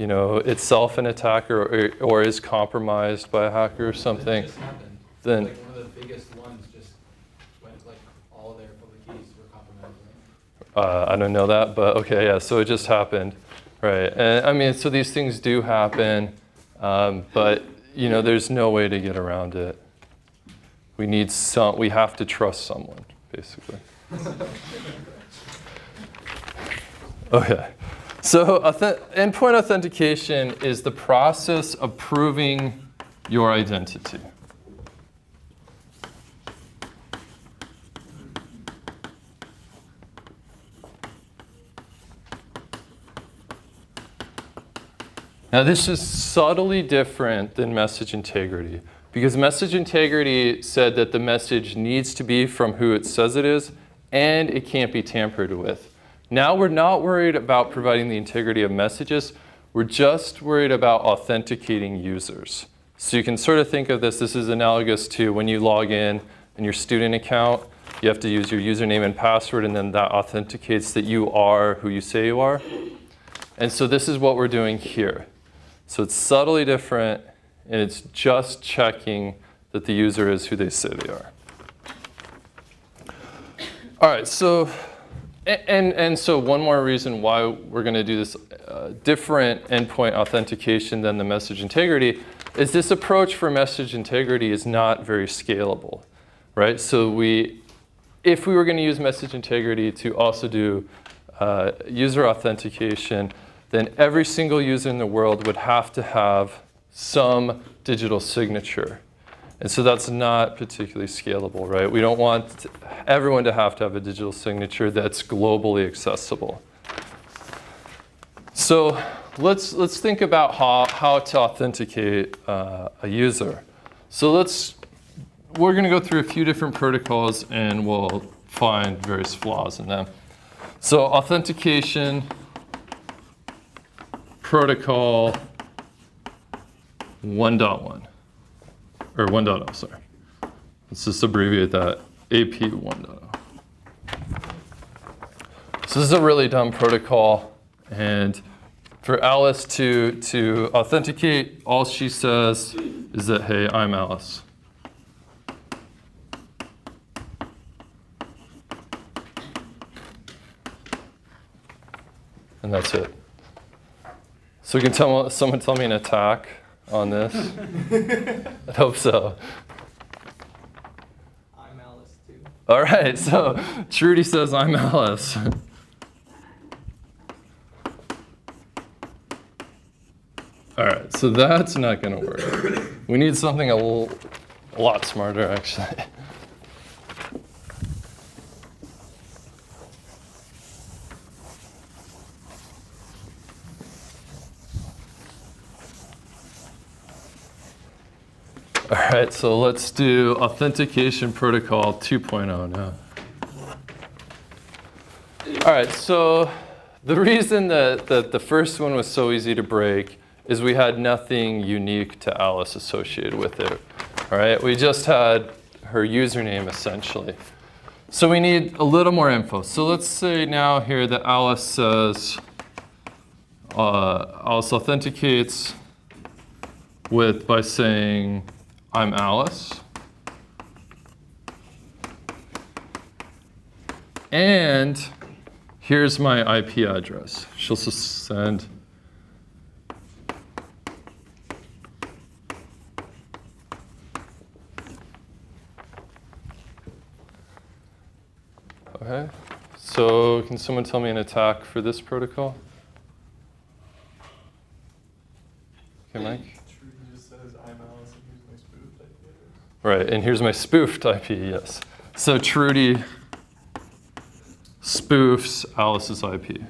itself an attacker or is compromised by a hacker or something, Just happened. then Like one of the biggest ones just went like all their public keys were compromised. I don't know that, but okay, yeah. So it just happened, right? And I mean, so these things do happen, but there's no way to get around it. We have to trust someone, basically. Okay. So endpoint authentication is the process of proving your identity. Now this is subtly different than message integrity, because message integrity said that the message needs to be from who it says it is, and it can't be tampered with. Now we're not worried about providing the integrity of messages, we're just worried about authenticating users. So you can sort of think of this is analogous to when you log in your student account, you have to use your username and password, and then that authenticates that you are who you say you are. And so this is what we're doing here. So it's subtly different, and it's just checking that the user is who they say they are. All right, so, and so one more reason why we're going to do this different endpoint authentication than the message integrity is this approach for message integrity is not very scalable, right? So if we were going to use message integrity to also do user authentication, then every single user in the world would have to have some digital signature. And so that's not particularly scalable, right? We don't want everyone to have a digital signature that's globally accessible. So let's think about how to authenticate a user. So we're going to go through a few different protocols, and we'll find various flaws in them. So authentication protocol 1.1, or 1.0, sorry. Let's just abbreviate that, AP 1.0. So this is a really dumb protocol, and for Alice to authenticate, all she says is that, hey, I'm Alice. and that's it. So can someone tell me an attack on this? I hope so. I'm Alice too. All right, so Trudy says I'm Alice. All right, so that's not going to work. We need something a lot smarter, actually. All right, so let's do Authentication Protocol 2.0 now. All right, so the reason that the first one was so easy to break is we had nothing unique to Alice associated with it. All right, we just had her username essentially. So we need a little more info. So let's say now here that Alice says, Alice authenticates by saying, I'm Alice. And here's my IP address. She'll just send okay. So can someone tell me an attack for this protocol? Okay, Mike? Trudy just says, I'm Alice, and here's my spoofed IP address. Right, and here's my spoofed IP, yes. So Trudy spoofs Alice's IP.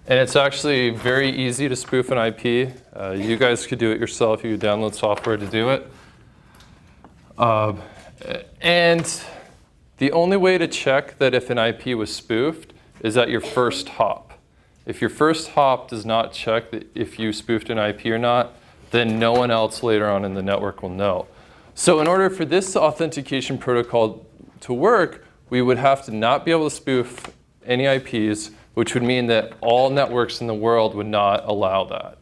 And it's actually very easy to spoof an IP. You guys could do it yourself. You could download software to do it. And the only way to check that if an IP was spoofed is at your first hop. If your first hop does not check that if you spoofed an IP or not, then no one else later on in the network will know. So in order for this authentication protocol to work, we would have to not be able to spoof any IPs, which would mean that all networks in the world would not allow that.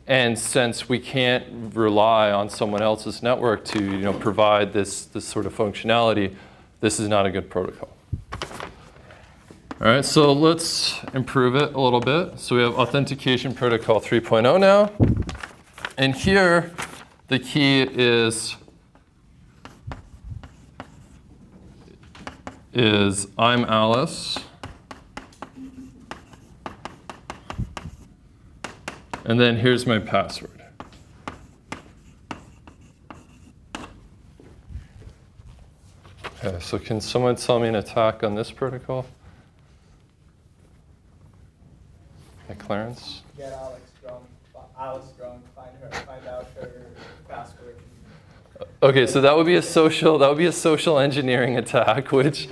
And since we can't rely on someone else's network to provide this sort of functionality, this is not a good protocol. All right, so let's improve it a little bit. So we have Authentication Protocol 3.0 now. And here, the key is I'm Alice. And then here's my password. Okay, so can someone tell me an attack on this protocol? Okay, Clarence? Get Alice drunk, find out her password. Okay, so that would be a social engineering attack, which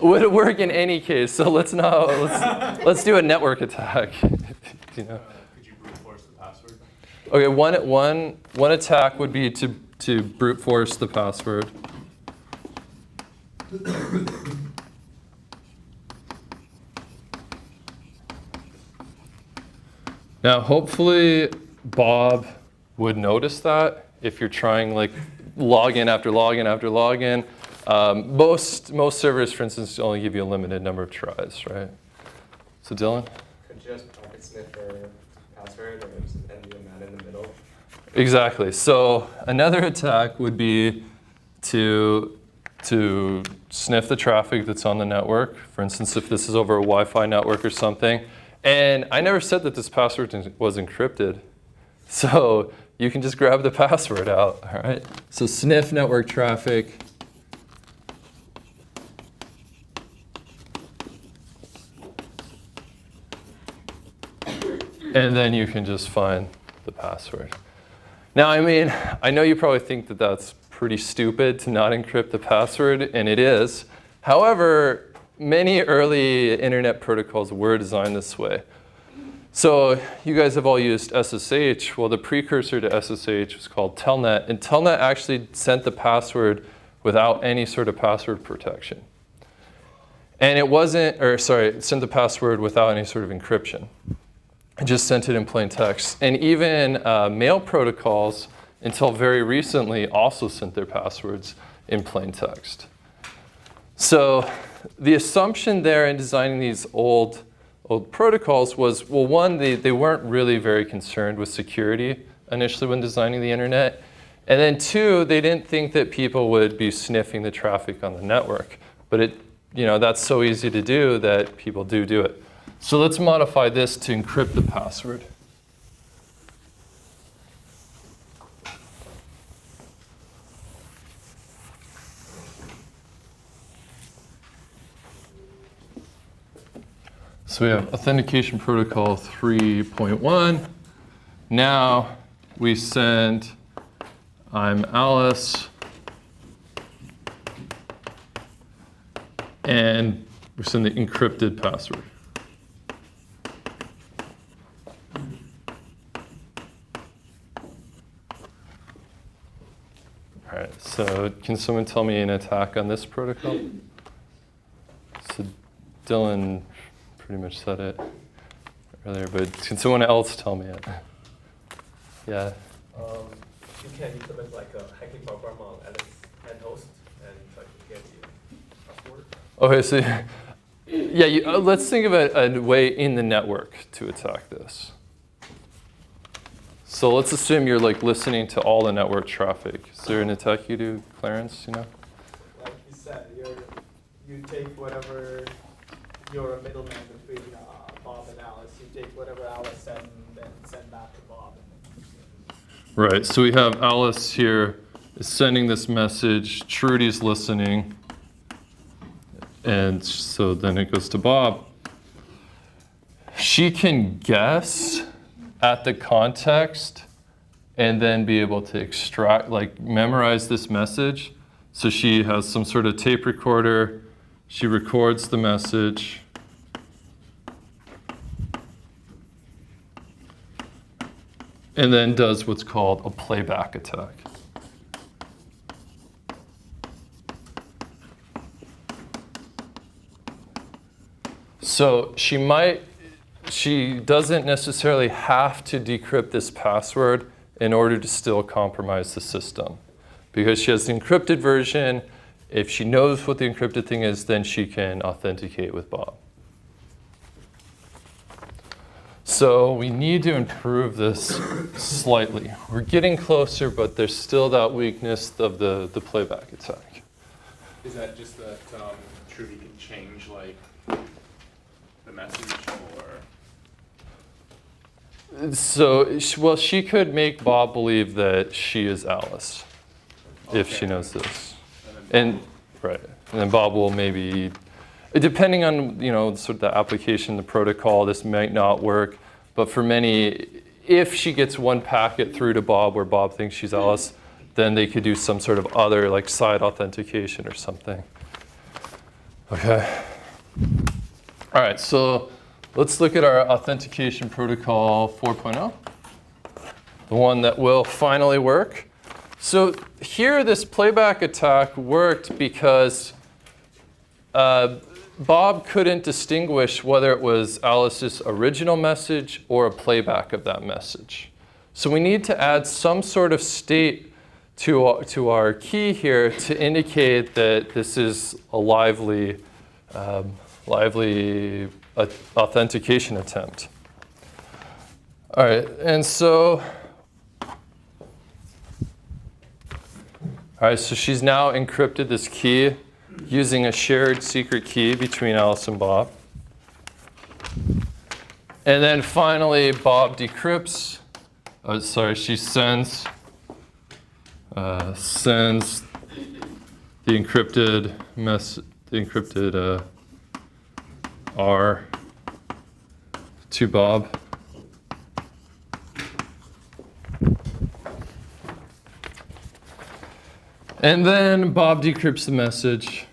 would work in any case. So let's do a network attack. Could you brute force the password? Okay, one attack would be to brute force the password. Now, hopefully, Bob would notice that if you're trying like login after login after login. Most servers, for instance, only give you a limited number of tries, right? So Dylan? Could you just packet sniff her password or just end the man in the middle? Exactly. So another attack would be to sniff the traffic that's on the network. For instance, if this is over a Wi-Fi network or something. And I never said that this password was encrypted. So you can just grab the password out, all right? So sniff network traffic. And then you can just find the password. Now, I mean, I know you probably think that that's pretty stupid to not encrypt the password, and it is. However, many early internet protocols were designed this way. So you guys have all used SSH. Well, the precursor to SSH was called Telnet, and Telnet actually sent the password without any sort of password protection. And it sent the password without any sort of encryption. It just sent it in plain text. And even mail protocols until very recently, also sent their passwords in plain text. So the assumption there in designing these old protocols was, well, one, they weren't really very concerned with security initially when designing the internet. And then two, they didn't think that people would be sniffing the traffic on the network. But that's so easy to do that people do it. So let's modify this to encrypt the password. So we have Authentication Protocol 3.1. Now we send I'm Alice, and we send the encrypted password. All right, so can someone tell me an attack on this protocol? So Dylan pretty much said it earlier, but can someone else tell me it? Yeah. You can implement like a hacking program on end host and try to get the password. Okay, so yeah, let's think of a way in the network to attack this. So let's assume you're like listening to all the network traffic. Is there an attack you do, Clarence? Like you said, you take whatever you're a middleman between Bob and Alice. You take whatever Alice said and then send back to Bob. Right, so we have Alice here is sending this message, Trudy's listening, and so then it goes to Bob. She can guess at the context and then be able to extract, like memorize this message. So she has some sort of tape recorder, she records the message, and then does what's called a playback attack. So she doesn't necessarily have to decrypt this password in order to still compromise the system. Because she has the encrypted version, if she knows what the encrypted thing is, then she can authenticate with Bob. So we need to improve this slightly. We're getting closer, but there's still that weakness of the playback attack. Is that just that Trudy can change like the message, or? So, well, she could make Bob believe that she is Alice, if she knows this. And then Bob will maybe, depending on sort of the application, the protocol, this might not work. But for many, if she gets one packet through to Bob where Bob thinks she's Alice, then they could do some sort of other like side authentication or something. Okay. All right, so let's look at our Authentication Protocol 4.0, the one that will finally work. So here, this playback attack worked because Bob couldn't distinguish whether it was Alice's original message or a playback of that message. So we need to add some sort of state to our key here to indicate that this is a lively authentication attempt. All right, and so, she's now encrypted this key using a shared secret key between Alice and Bob. And then finally, Bob decrypts. She sends the encrypted R to Bob. And then Bob decrypts the message.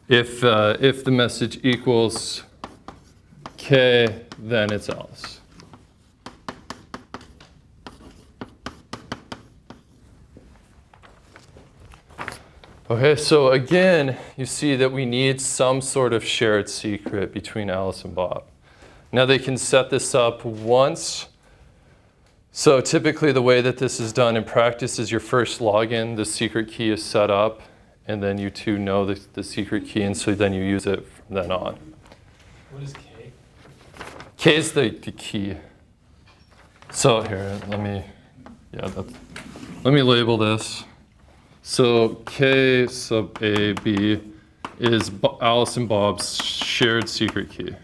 If the message equals K, then it's Alice. Okay, so again, you see that we need some sort of shared secret between Alice and Bob. Now they can set this up once. So typically the way that this is done in practice is your first login, the secret key is set up, and then you two know the secret key, and so then you use it from then on. What is K? K is the key. So here, let me label this. So K sub A, B is Alice and Bob's shared secret key.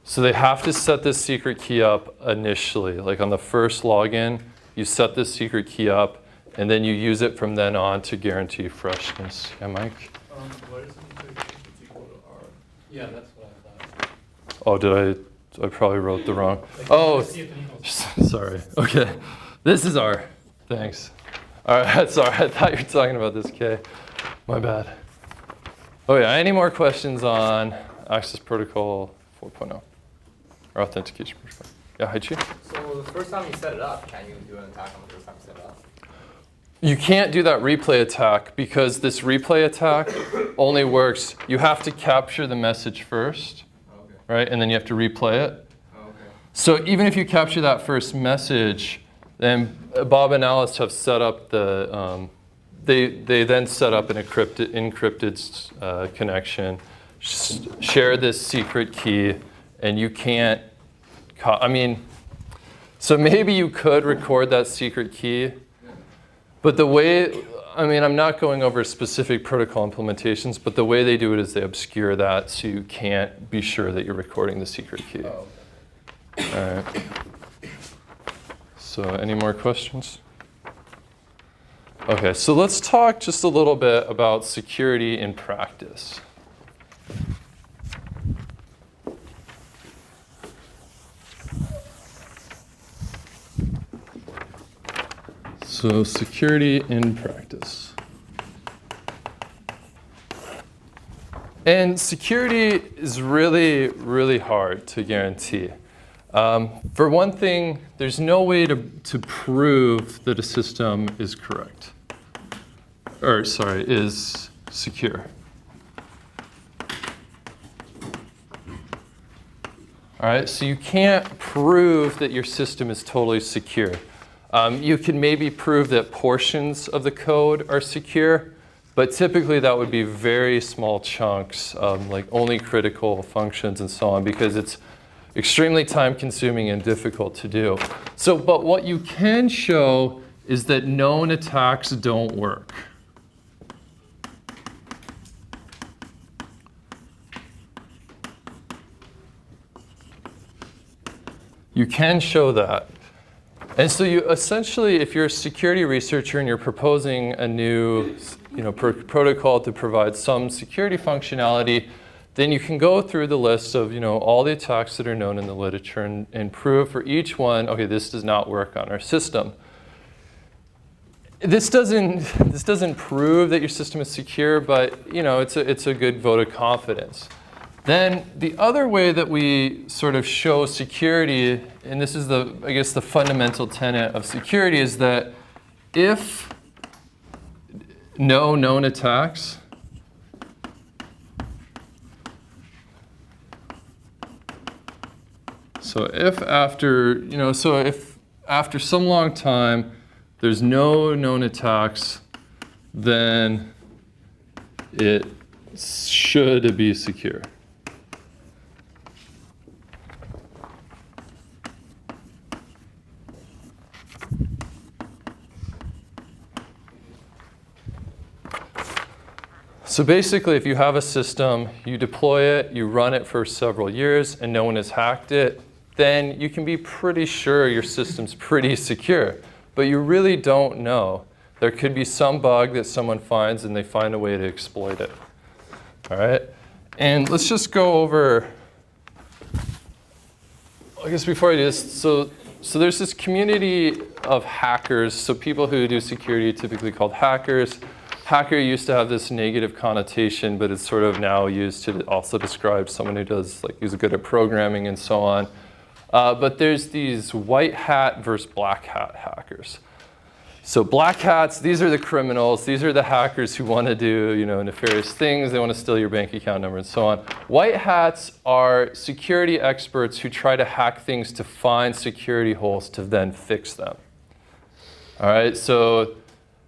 So they have to set this secret key up initially. Like on the first login, you set this secret key up, and then you use it from then on to guarantee freshness. Yeah, Mike? Why doesn't it say it's equal to R? Yeah, that's what I thought. Oh, did I probably wrote the wrong. Oh, See if it equals. sorry. Okay, this is R. Thanks. All right, sorry. I thought you were talking about this K. My bad. Oh yeah. Any more questions on Access Protocol 4.0 or Authentication Protocol? Yeah, Haichi? So the first time you set it up, can you do an attack on the first time you set it up? You can't do that replay attack because this replay attack only works. You have to capture the message first, Okay. right? And then you have to replay it. Okay. So even if you capture that first message, then Bob and Alice have set up the, they then set up an encrypted connection, share this secret key, and you can't, so maybe you could record that secret key, but the way, I'm not going over specific protocol implementations, but the way they do it is they obscure that so you can't be sure that you're recording the secret key. Oh, okay. All right. So any more questions? Okay, so let's talk just a little bit about security in practice. So security in practice. And security is really, really hard to guarantee. For one thing, there's no way to prove that a system is correct. Is secure. All right, so you can't prove that your system is totally secure. You can maybe prove that portions of the code are secure, but typically that would be very small chunks, like only critical functions and so on, because it's extremely time-consuming and difficult to do. So, but what you can show is that known attacks don't work. You can show that. And so you essentially, if you're a security researcher and you're proposing a new protocol to provide some security functionality, then you can go through the list of all the attacks that are known in the literature and prove for each one, okay, this does not work on our system. This doesn't prove that your system is secure, but it's a good vote of confidence. Then the other way that we sort of show security, and this is the fundamental tenet of security, is that if no known attacks, so if after some long time there's no known attacks, then it should be secure. So basically, if you have a system, you deploy it, you run it for several years, and no one has hacked it, then you can be pretty sure your system's pretty secure. But you really don't know. There could be some bug that someone finds, and they find a way to exploit it. All right? And let's just go over, I guess before I do this, so there's this community of hackers, so people who do security are typically called hackers. hacker used to have this negative connotation, but it's sort of now used to also describe someone who does, like, who's good at programming and so on. But there's these white hat versus black hat hackers. So black hats, these are the criminals. These are the hackers who want to do, you know, nefarious things. They want to steal your bank account number and so on. White hats are security experts who try to hack things to find security holes to then fix them. All right, so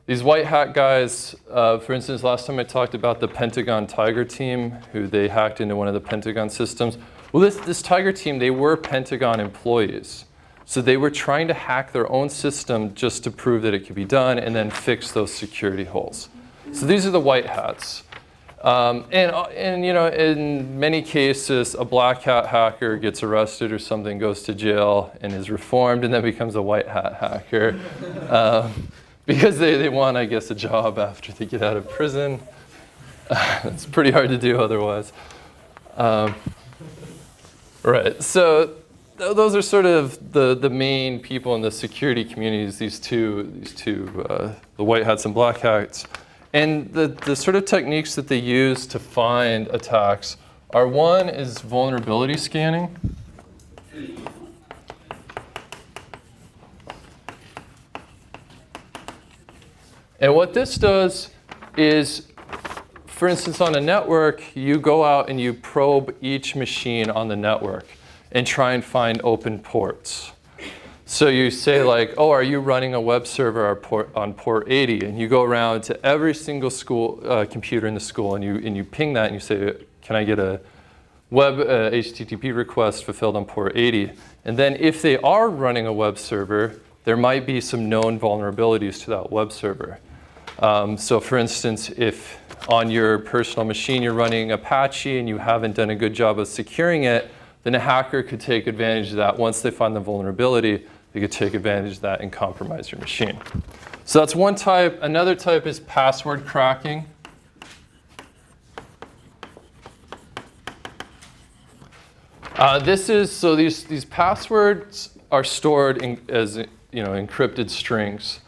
these white hat guys, for instance, last time I talked about the Pentagon Tiger team, who they hacked into one of the Pentagon systems. Well, this Tiger team, they were Pentagon employees. So they were trying to hack their own system just to prove that it could be done and then fix those security holes. So these are the white hats. And you know, in many cases, a black hat hacker gets arrested or something, goes to jail and is reformed and then becomes a white hat hacker. Because they want, I guess, a job after they get out of prison. It's pretty hard to do otherwise. Right, so those are sort of the main people in the security communities, these two, the white hats and black hats. And the sort of techniques that they use to find attacks are, one is vulnerability scanning. And what this does is, for instance, on a network, you go out and you probe each machine on the network and try and find open ports. So you say, like, oh, are you running a web server on port 80? And you go around to every single school computer in the school and you ping that and you say, can I get a web HTTP request fulfilled on port 80? And then if they are running a web server, there might be some known vulnerabilities to that web server. So for instance, if on your personal machine you're running Apache and you haven't done a good job of securing it, then a hacker could take advantage of that. Once they find the vulnerability, they could take advantage of that and compromise your machine. So that's one type. Another type is password cracking. These passwords are stored as encrypted strings.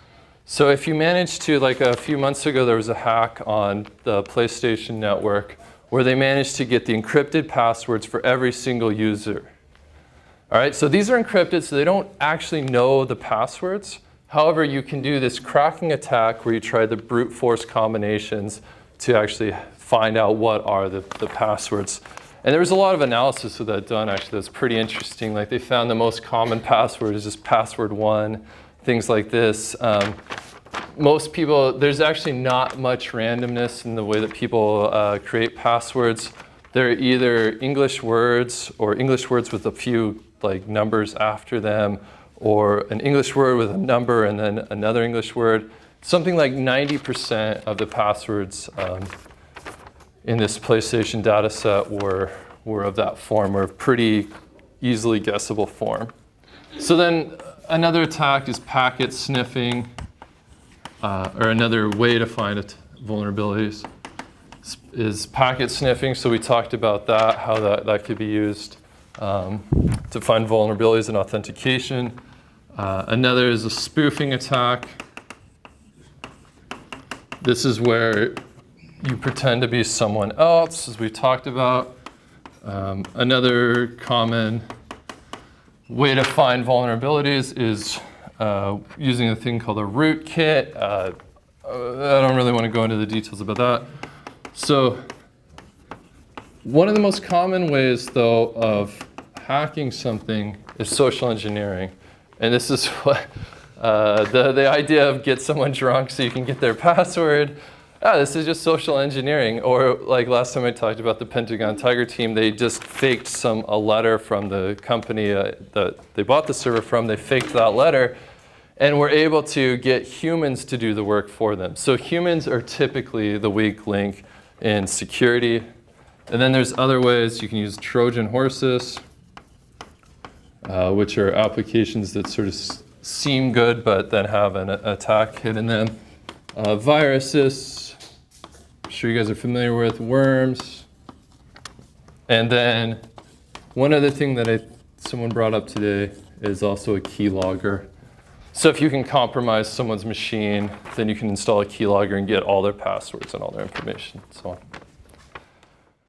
So if you manage to, like a few months ago, there was a hack on the PlayStation Network where they managed to get the encrypted passwords for every single user. All right, so these are encrypted, so they don't actually know the passwords. However, you can do this cracking attack where you try the brute force combinations to actually find out what are the passwords. And there was a lot of analysis of that done, actually. That's pretty interesting. Like, they found the most common password is just password 1, things like this. Most people, there's actually not much randomness in the way that people create passwords. They're either English words or English words with a few like numbers after them, or an English word with a number and then another English word. Something like 90% of the passwords in this PlayStation data set were of that form, or of pretty easily guessable form. So then another attack is packet sniffing. Or another way to find vulnerabilities is packet sniffing. So we talked about that, how that could be used to find vulnerabilities in authentication. Another is a spoofing attack. This is where you pretend to be someone else, as we talked about. Another common way to find vulnerabilities is using a thing called a rootkit. I don't really want to go into the details about that. So one of the most common ways, though, of hacking something is social engineering. And this is what the idea of get someone drunk so you can get their password. This is just social engineering. Or like last time I talked about the Pentagon Tiger team, they just faked a letter from the company that they bought the server from. They faked that letter and were able to get humans to do the work for them. So humans are typically the weak link in security. And then there's other ways. You can use Trojan horses, which are applications that sort of seem good but then have an attack hidden in them. Viruses. I'm sure you guys are familiar with worms. And then one other thing that someone brought up today is also a keylogger. So if you can compromise someone's machine, then you can install a keylogger and get all their passwords and all their information, so on.